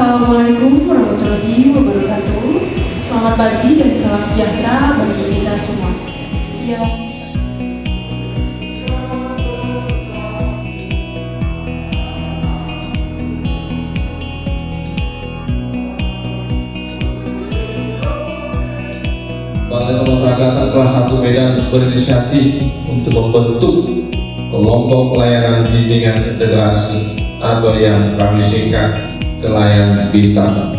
Assalamualaikum warahmatullahi wabarakatuh. Selamat pagi dan salam sejahtera bagi kita semua. Ya. Balai Pemasyarakatan kelas 1 Medan berinisiatif untuk membentuk kelompok pelayanan bimbingan integrasi atau yang kami singkat Kelayan Bintang.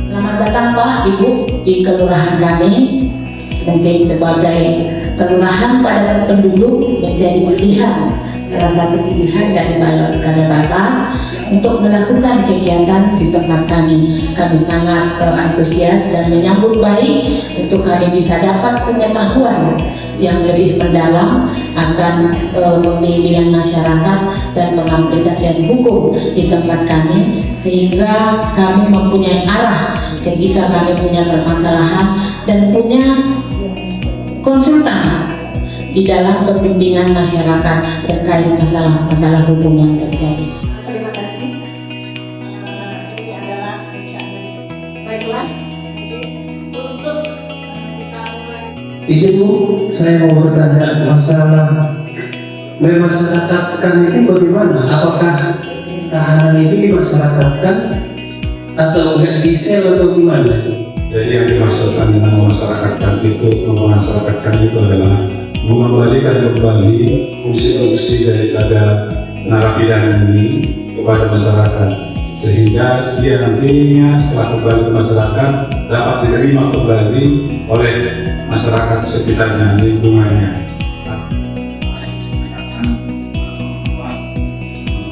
Selamat datang Pak Ibu di kelurahan kami. Mungkin sebagai kelurahan padat penduduk menjadi pilihan, salah satu pilihan dari Balai Bapas untuk melakukan kegiatan di tempat kami. Kami sangat antusias dan menyambut baik untuk kami bisa dapat pengetahuan yang lebih mendalam akan pembimbingan masyarakat dan pengaplikasian hukum di tempat kami, sehingga kami mempunyai arah ketika kami punya permasalahan dan punya konsultan di dalam pembimbingan masyarakat terkait masalah-masalah hukum yang terjadi. Terima kasih. Ini adalah baiklah untuk izin Bu, saya mau bertanya masalah memasyarakatkan itu bagaimana? Apakah tahanan itu dimasyarakatkan atau nggak disel atau gimana? Jadi yang dimaksudkan dengan memasyarakatkan itu adalah mengembalikan kembali fungsi-fungsi daripada narapidana ini kepada masyarakat, sehingga dia nantinya setelah kembali ke masyarakat dapat diterima kembali oleh masyarakat sekitarnya, lingkungannya.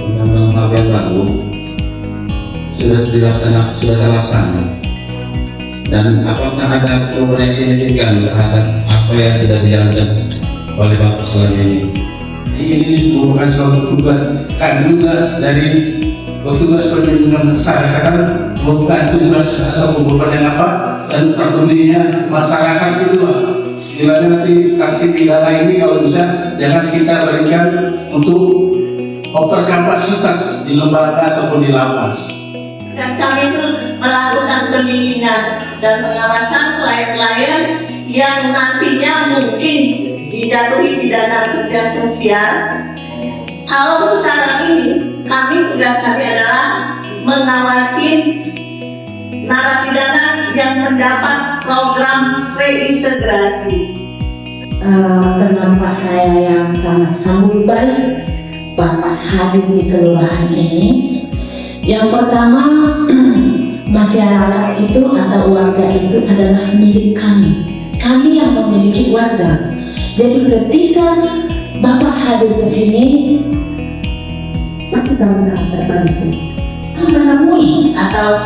Undang-undang KPK baru sudah terlaksana, dan apakah ada perubahan yang signifikan terhadap apa yang sudah dijalankan oleh Bapak selama ini? Ini merupakan suatu tugas dari petugas perlindungan masyarakat, bukan tugas atau beban yang apa, dan pedulinya masyarakat itu Pak. Sekiranya nanti sanksi pidana ini kalau bisa jangan kita berikan untuk overkapasitas di lembaga ataupun di lapas. Tugas kami itu melakukan pembimbingan dan pengawasan klien-klien yang nantinya mungkin dijatuhi pidana kerja sosial. Kalau sekarang ini tugas kami adalah mengawasi narapidana yang mendapat program reintegrasi. Kenapa saya yang sangat sambut baik Bapak hadir di kelurahan ini? Yang pertama, masyarakat itu atau warga itu adalah milik kami. Kami yang memiliki warga. Jadi ketika Bapak hadir ke sini, pasti kami sangat terbantu. Menemui atau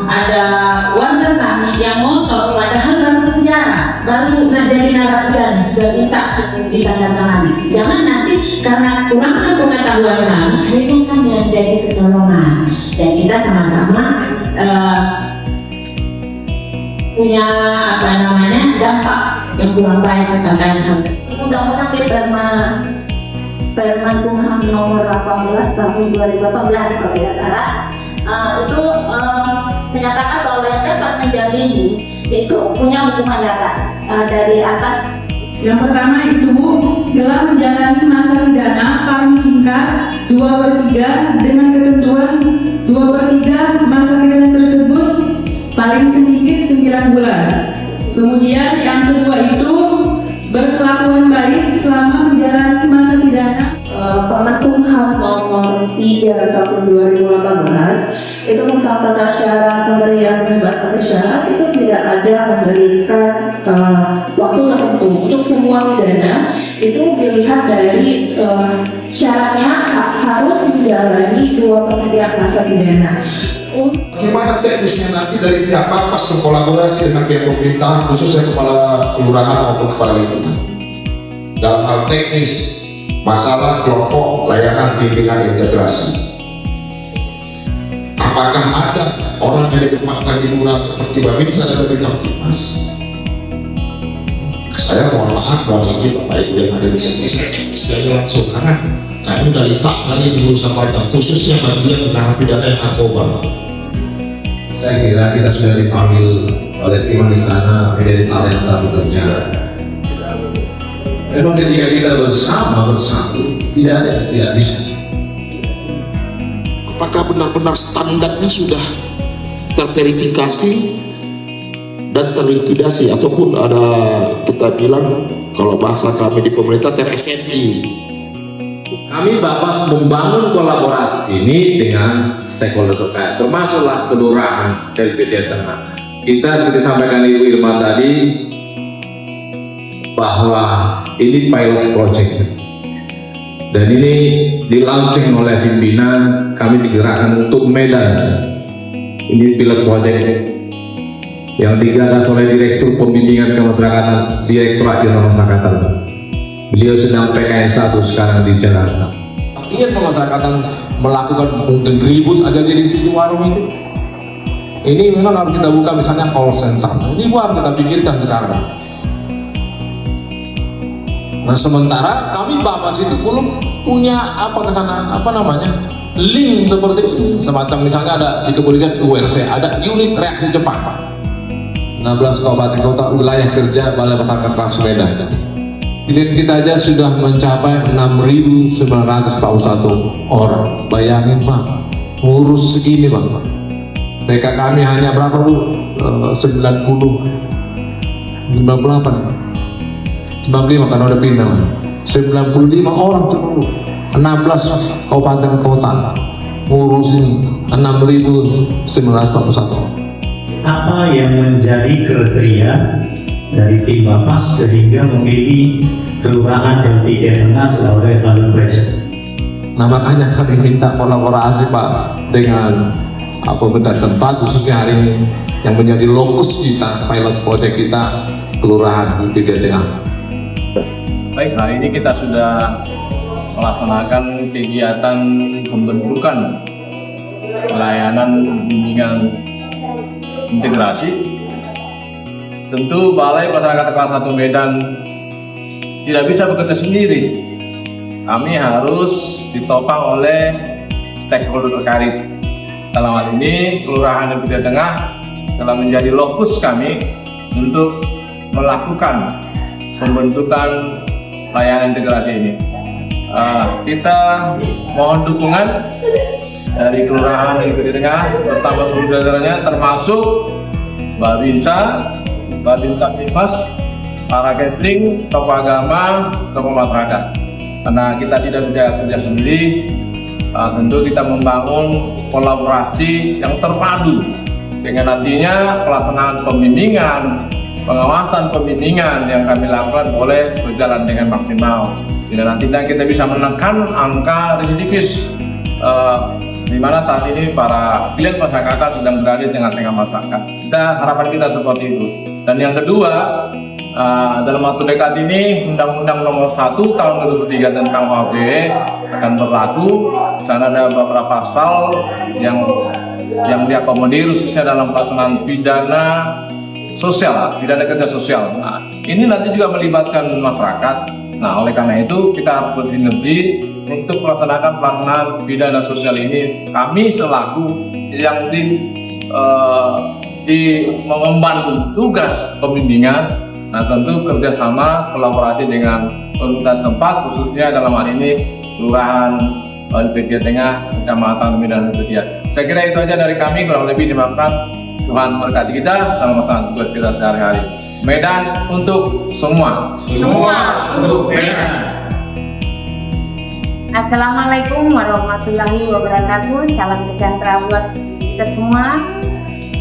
ada warga kami yang motor padahal baru penjara, baru jadi narapidana sudah minta ditandatangani. Jangan nanti karena kurangnya pengetahuan kami, akhirnya kami yang jadi kecolongan. Dan kita sama-sama punya dampak yang kurang baik terkait hal tersebut. Undang-Undang Permen Kumham nomor 18 tahun 2018 kalau tidak salah, itu menyatakan bahwa yang dapat menjamini itu punya hukuman darat dari atas. Yang pertama itu telah menjalani masa pidana paling singkat 2/3 dengan ketentuan 2/3 masa pidana tersebut paling sedikit 9 bulan. Kemudian yang kedua itu berkelakuan baik selama menjalani masa pidana. Permen Kumham nomor 3 tahun 2018 itu tentang tata syarat pemberian pembebasan bersyarat itu tidak ada memberikan waktu tertentu untuk semua pidana. Itu dilihat dari syaratnya harus menjalani 2/3 masa pidana. Bagaimana teknisnya nanti dari pihak Bapas berkolaborasi dengan pihak pemerintahan, khususnya kepala kelurahan maupun kepala lingkungan dalam hal teknis masalah kelompok layanan bimbingan integrasi? Apakah ada orang yang ditempatkan di lurah seperti Babinsa dan Babinkamtibmas? Saya mohon maaf, mohon izin Bapak Ibu yang ada di sini, saya langsung karena kami dari jurusan Padang khususnya bagian narapidana yang narkoba. Saya kira kita sudah dipanggil oleh tim di sana, dari sana yang telah bekerja. Memang ketika kita bersatu, tidak ada yang tidak bisa. Apakah benar-benar standarnya sudah terverifikasi dan terlikuidasi, ataupun ada kita bilang kalau bahasa kami di pemerintah ter-SNI. Kami Bapak membangun kolaborasi ini dengan stakeholder terkait, termasuklah kelurahan LPD Tengah. Kita seperti sampaikan Ibu Irma tadi bahwa ini pilot project dan ini di-launching oleh pimpinan kami digerakkan untuk Medan. Ini pilot project yang digagas oleh Direktur Pembimbingan Kemasyarakatan, Direktorat Jenderal Pemasyarakatan. Beliau sedang PKN 1 sekarang di Jakarta. Lihat pemasyarakatan melakukan mungkin ribut aja di situ warung itu. Ini memang harus kita buka misalnya call center. Ini harus kita pikirkan sekarang. Nah sementara kami Bapak situ belum punya link seperti ini. Semacam misalnya ada di kepolisian URC, ada unit reaksi cepat. 16 kabupaten kota wilayah kerja Balai Masyarakat Kelas Medan. Unit kita aja sudah mencapai 6.941 orang. Bayangin Pak, ngurus segini Pak. PK kami hanya berapa Bu? 95 karena udah pindah. 95 orang cuma 16 kabupaten kota ngurusin 6.941. Apa yang menjadi kriteria dari tim Bapak sehingga memilih kelurahan LPD Tengah sebagai pilot project? Nah makanya kami minta kolaborasi Pak dengan pemerintah setempat, khususnya hari ini yang menjadi lokus kita, pilot project kita, kelurahan LPD Tengah. Baik, hari ini kita sudah melaksanakan kegiatan pembentukan pelayanan bimbingan integrasi. Tentu Balai Masyarakat Kelas 1 Medan tidak bisa bekerja sendiri. Kami harus ditopang oleh stakeholder terkait. Dalam hal ini, Kelurahan LPD Tengah telah menjadi lokus kami untuk melakukan pembentukan layanan integrasi ini. Kita mohon dukungan dari Kelurahan LPD Tengah bersama seluruh jajarannya, termasuk Babinsa, Bimas, para catering, tokoh agama, tokoh masyarakat. Karena kita tidak bisa kerja sendiri, tentu kita membangun kolaborasi yang terpadu sehingga nantinya pelaksanaan pembimbingan, pengawasan pembimbingan yang kami lakukan boleh berjalan dengan maksimal. Bila nantinya kita bisa menekan angka residivis, di mana saat ini para pilihan masyarakat sedang berada di tengah-tengah masyarakat. Harapan kita seperti itu. Dan yang kedua, dalam waktu dekat ini Undang-Undang Nomor 1 Tahun 2003 tentang KUHP akan berlaku. Di sana ada beberapa pasal yang diakomodir khususnya dalam pelaksanaan pidana sosial, pidana kerja sosial. Nah, ini nanti juga melibatkan masyarakat. Nah, oleh karena itu kita harus bersinergi untuk pelaksanaan pidana sosial ini. Kami selaku yang mengemban tugas pembimbingan, nah tentu kerjasama kolaborasi dengan pemerintah setempat, khususnya dalam hal ini Kelurahan LPD Tengah, Kecamatan Medan Raya. Saya kira itu aja dari kami, kurang lebih dimaafkan. Tuhan berkati kita dalam melaksanakan tugas kita sehari-hari. Medan untuk semua. Semua untuk Medan. Assalamualaikum warahmatullahi wabarakatuh. Salam sejahtera buat kita semua.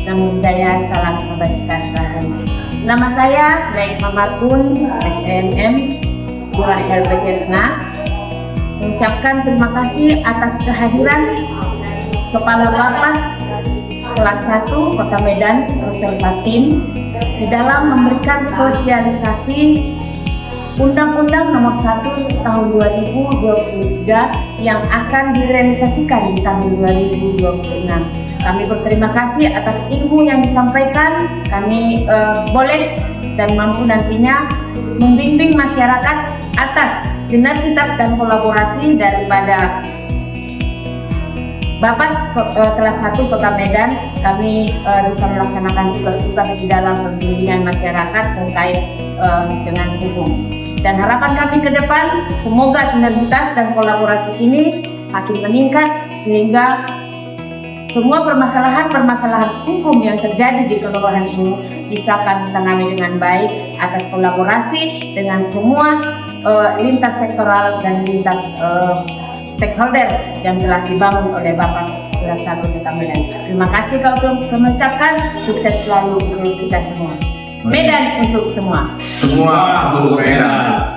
Namo Buddhaya, salam kebajikan. Nama saya Baik Mamarkun, SNM, Lurah LPD Tengah. Mengucapkan terima kasih atas kehadiran Kepala Lapas Kelas 1 Kota Medan beserta tim di dalam memberikan sosialisasi Undang-Undang Nomor 1 Tahun 2023 yang akan direalisasikan di tahun 2026. Kami berterima kasih atas ilmu yang disampaikan. Kami boleh dan mampu nantinya membimbing masyarakat atas sinergitas dan kolaborasi daripada Bapas kelas 1 Kota Medan. Kami bisa melaksanakan tugas-tugas di dalam pembimbingan masyarakat terkait dengan hukum. Dan harapan kami ke depan, semoga sinergitas dan kolaborasi ini semakin meningkat sehingga semua permasalahan hukum yang terjadi di kelurahan ini bisa kami tangani dengan baik atas kolaborasi dengan semua lintas sektoral dan lintas stakeholder yang telah dibangun oleh Bapas kelas 1 Kota Medan. Terima kasih kami mengucapkan sukses selalu untuk kita semua. Medan untuk semua. Semua untuk Medan.